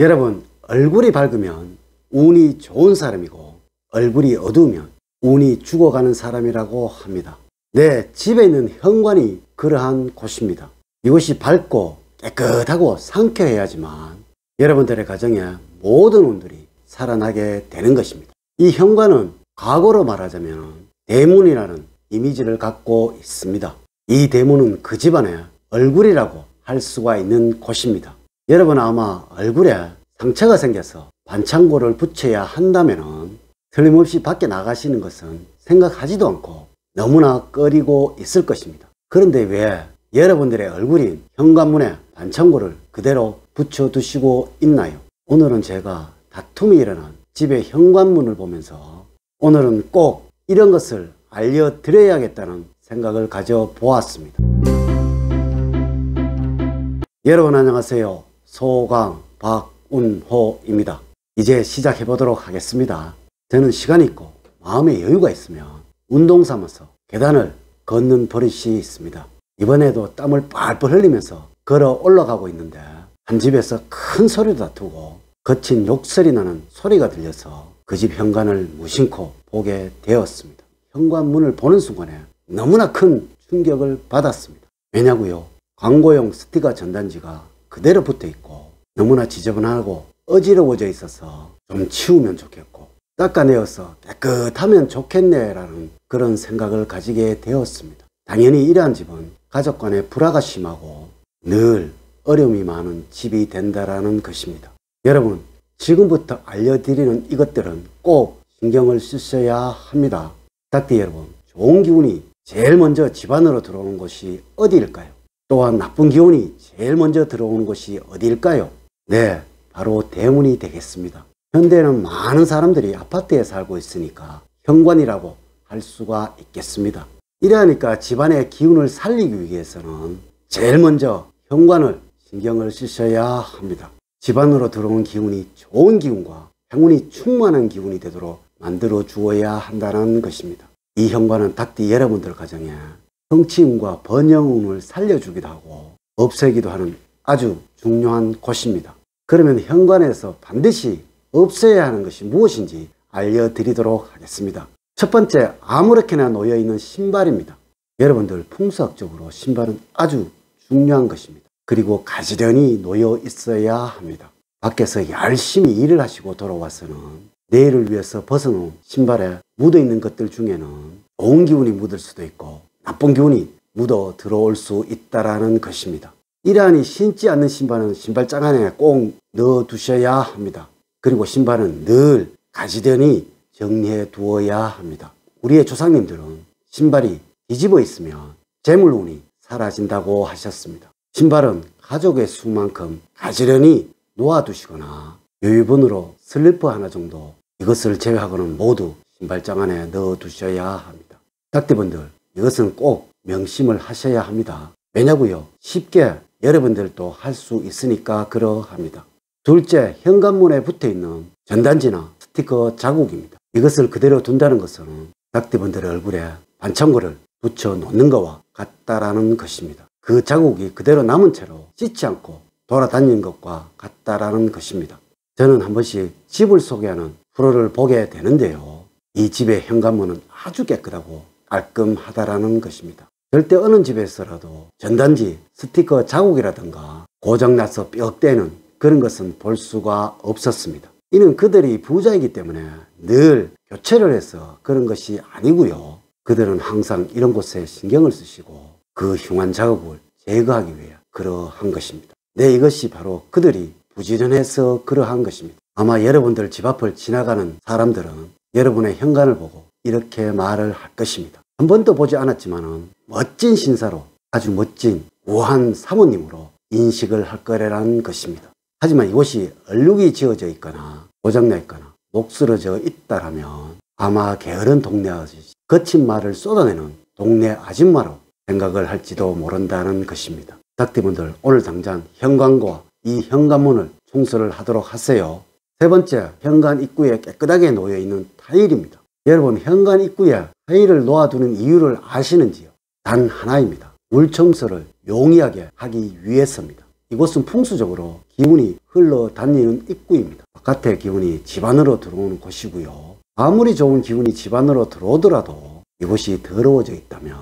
여러분, 얼굴이 밝으면 운이 좋은 사람이고 얼굴이 어두우면 운이 죽어가는 사람이라고 합니다. 내 집에 있는 현관이 그러한 곳입니다. 이곳이 밝고 깨끗하고 상쾌해야지만 여러분들의 가정에 모든 운들이 살아나게 되는 것입니다. 이 현관은 과거로 말하자면 대문이라는 이미지를 갖고 있습니다. 이 대문은 그 집안의 얼굴이라고 할 수가 있는 곳입니다. 여러분, 아마 얼굴에 상처가 생겨서 반창고를 붙여야 한다면 틀림없이 밖에 나가시는 것은 생각하지도 않고 너무나 꺼리고 있을 것입니다. 그런데 왜 여러분들의 얼굴인 현관문에 반창고를 그대로 붙여두시고 있나요? 오늘은 제가 다툼이 일어난 집의 현관문을 보면서 오늘은 꼭 이런 것을 알려드려야겠다는 생각을 가져보았습니다. 여러분 안녕하세요. 소강 박운호입니다. 이제 시작해보도록 하겠습니다. 저는 시간이 있고 마음의 여유가 있으면 운동 삼아서 계단을 걷는 버릇이 있습니다. 이번에도 땀을 뻘뻘 흘리면서 걸어 올라가고 있는데 한 집에서 큰 소리도 다투고 거친 욕설이 나는 소리가 들려서 그 집 현관을 무심코 보게 되었습니다. 현관문을 보는 순간에 너무나 큰 충격을 받았습니다. 왜냐고요? 광고용 스티커 전단지가 그대로 붙어 있고 너무나 지저분하고 어지러워져 있어서 좀 치우면 좋겠고 닦아내어서 깨끗하면 좋겠네 라는 그런 생각을 가지게 되었습니다. 당연히 이러한 집은 가족 간의 불화가 심하고 늘 어려움이 많은 집이 된다라는 것입니다. 여러분, 지금부터 알려드리는 이것들은 꼭 신경을 쓰셔야 합니다. 닭띠 여러분, 좋은 기운이 제일 먼저 집안으로 들어오는 곳이 어디일까요? 또한 나쁜 기운이 제일 먼저 들어오는 곳이 어디일까요? 네, 바로 대문이 되겠습니다. 현대에는 많은 사람들이 아파트에 살고 있으니까 현관이라고 할 수가 있겠습니다. 이러니까 집안의 기운을 살리기 위해서는 제일 먼저 현관을 신경을 쓰셔야 합니다. 집안으로 들어오는 기운이 좋은 기운과 행운이 충만한 기운이 되도록 만들어 주어야 한다는 것입니다. 이 현관은 닭띠 여러분들 가정에 성취운과 번영운을 살려주기도 하고 없애기도 하는 아주 중요한 곳입니다. 그러면 현관에서 반드시 없애야 하는 것이 무엇인지 알려드리도록 하겠습니다. 첫 번째, 아무렇게나 놓여있는 신발입니다. 여러분들 풍수학적으로 신발은 아주 중요한 것입니다. 그리고 가지런히 놓여 있어야 합니다. 밖에서 열심히 일을 하시고 돌아와서는 내일을 위해서 벗어놓은 신발에 묻어있는 것들 중에는 좋은 기운이 묻을 수도 있고 나쁜 기운이 묻어 들어올 수 있다는 것입니다. 이러하니 신지 않는 신발은 신발장 안에 꼭 넣어 두셔야 합니다. 그리고 신발은 늘 가지런히 정리해 두어야 합니다. 우리의 조상님들은 신발이 뒤집어 있으면 재물운이 사라진다고 하셨습니다. 신발은 가족의 수만큼 가지런히 놓아두시거나 여유분으로 슬리퍼 하나 정도 이것을 제외하고는 모두 신발장 안에 넣어 두셔야 합니다. 닭띠분들, 이것은 꼭 명심을 하셔야 합니다. 왜냐고요? 쉽게 여러분들도 할 수 있으니까 그러합니다. 둘째, 현관문에 붙어있는 전단지나 스티커 자국입니다. 이것을 그대로 둔다는 것은 닭띠분들의 얼굴에 반창고를 붙여 놓는 것과 같다라는 것입니다. 그 자국이 그대로 남은 채로 씻지 않고 돌아다니는 것과 같다라는 것입니다. 저는 한 번씩 집을 소개하는 프로를 보게 되는데요. 이 집의 현관문은 아주 깨끗하고 깔끔하다라는 것입니다. 절대 어느 집에서라도 전단지, 스티커 자국이라든가 고장나서 뼈대는 그런 것은 볼 수가 없었습니다. 이는 그들이 부자이기 때문에 늘 교체를 해서 그런 것이 아니고요. 그들은 항상 이런 곳에 신경을 쓰시고 그 흉한 자국을 제거하기 위해 그러한 것입니다. 네, 이것이 바로 그들이 부지런해서 그러한 것입니다. 아마 여러분들 집 앞을 지나가는 사람들은 여러분의 현관을 보고 이렇게 말을 할 것입니다. 한 번도 보지 않았지만은 멋진 신사로 아주 멋진 우아한 사모님으로 인식을 할 거라는 것입니다. 하지만 이곳이 얼룩이 지어져 있거나 고장나 있거나 녹슬어져 있다라면 아마 게으른 동네 아저씨, 거친 말을 쏟아내는 동네 아줌마로 생각을 할지도 모른다는 것입니다. 닭띠분들, 오늘 당장 현관과 이 현관문을 청소를 하도록 하세요. 세 번째, 현관 입구에 깨끗하게 놓여있는 타일입니다. 여러분, 현관 입구에 타일을 놓아두는 이유를 아시는지요? 단 하나입니다. 물 청소를 용이하게 하기 위해서입니다. 이곳은 풍수적으로 기운이 흘러다니는 입구입니다. 바깥의 기운이 집 안으로 들어오는 곳이고요. 아무리 좋은 기운이 집 안으로 들어오더라도 이곳이 더러워져 있다면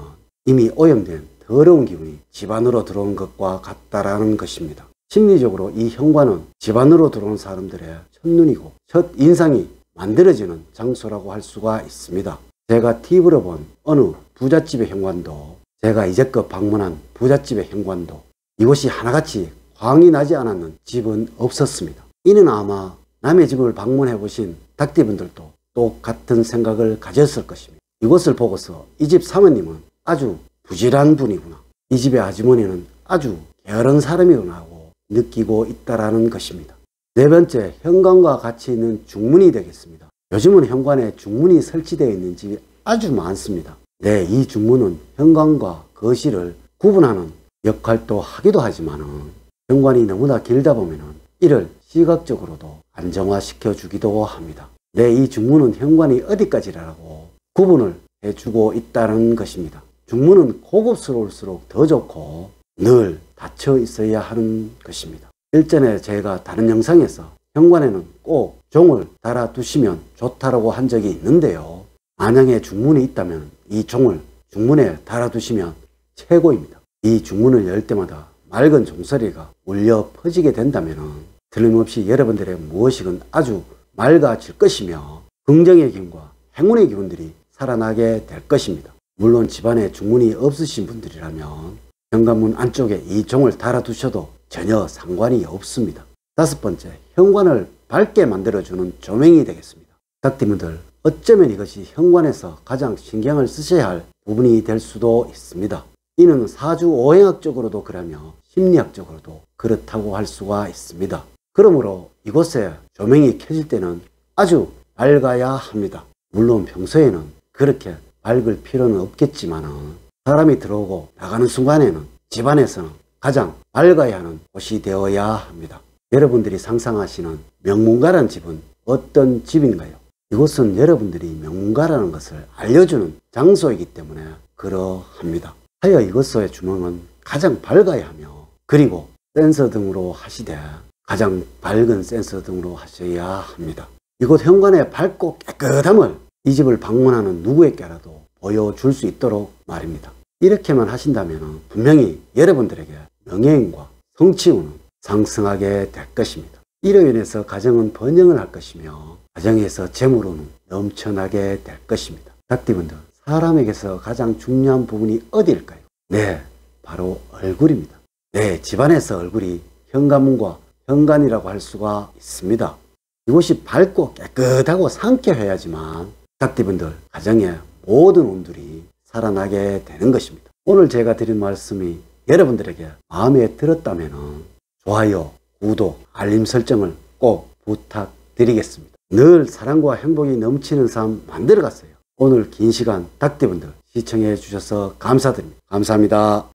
이미 오염된 더러운 기운이 집 안으로 들어온 것과 같다라는 것입니다. 심리적으로 이 현관은 집 안으로 들어온 사람들의 첫눈이고 첫 인상이 만들어지는 장소라고 할 수가 있습니다. 제가 TV로 본 어느 부잣집의 현관도, 제가 이제껏 방문한 부잣집의 현관도 이곳이 하나같이 광이 나지 않았는 집은 없었습니다. 이는 아마 남의 집을 방문해 보신 닭띠분들도 똑같은 생각을 가졌을 것입니다. 이곳을 보고서 이 집 사모님은 아주 부실한 분이구나, 이 집의 아주머니는 아주 게으른 사람이구나 하고 느끼고 있다라는 것입니다. 네 번째, 현관과 같이 있는 중문이 되겠습니다. 요즘은 현관에 중문이 설치되어 있는 집이 아주 많습니다. 네, 이 중문은 현관과 거실을 구분하는 역할도 하기도 하지만은 현관이 너무나 길다 보면은 이를 시각적으로도 안정화시켜 주기도 합니다. 네, 이 중문은 현관이 어디까지라고 구분을 해주고 있다는 것입니다. 중문은 고급스러울수록 더 좋고 늘 닫혀 있어야 하는 것입니다. 일전에 제가 다른 영상에서 현관에는 꼭 종을 달아두시면 좋다라고 한 적이 있는데요. 만약에 중문이 있다면 이 종을 중문에 달아두시면 최고입니다. 이 중문을 열 때마다 맑은 종소리가 울려 퍼지게 된다면 틀림없이 여러분들의 무엇이건 아주 맑아질 것이며 긍정의 기운과 행운의 기운들이 살아나게 될 것입니다. 물론 집안에 중문이 없으신 분들이라면 현관문 안쪽에 이 종을 달아두셔도 전혀 상관이 없습니다. 다섯 번째, 현관을 밝게 만들어주는 조명이 되겠습니다. 닭띠분들, 어쩌면 이것이 현관에서 가장 신경을 쓰셔야 할 부분이 될 수도 있습니다. 이는 사주오행학적으로도 그러며 심리학적으로도 그렇다고 할 수가 있습니다. 그러므로 이곳에 조명이 켜질 때는 아주 밝아야 합니다. 물론 평소에는 그렇게 밝을 필요는 없겠지만 사람이 들어오고 나가는 순간에는 집안에서는 가장 밝아야 하는 곳이 되어야 합니다. 여러분들이 상상하시는 명문가라는 집은 어떤 집인가요? 이곳은 여러분들이 명문가라는 것을 알려주는 장소이기 때문에 그러합니다. 하여 이곳의 주방은 가장 밝아야 하며, 그리고 센서 등으로 하시되 가장 밝은 센서 등으로 하셔야 합니다. 이곳 현관의 밝고 깨끗함을 이 집을 방문하는 누구에게라도 보여줄 수 있도록 말입니다. 이렇게만 하신다면 분명히 여러분들에게 명예인과 성취운은 상승하게 될 것입니다. 이로 인해서 가정은 번영을 할 것이며 가정에서 재물운은 넘쳐나게 될 것입니다. 닭띠분들, 사람에게서 가장 중요한 부분이 어디일까요? 네, 바로 얼굴입니다. 네, 집안에서 얼굴이 현관문과 현관이라고 할 수가 있습니다. 이곳이 밝고 깨끗하고 상쾌해야지만 닭띠분들 가정의 모든 운들이 살아나게 되는 것입니다. 오늘 제가 드린 말씀이 여러분들에게 마음에 들었다면 좋아요, 구독, 알림 설정을 꼭 부탁드리겠습니다. 늘 사랑과 행복이 넘치는 삶 만들어 갔어요. 오늘 긴 시간 닭띠분들 시청해 주셔서 감사드립니다. 감사합니다.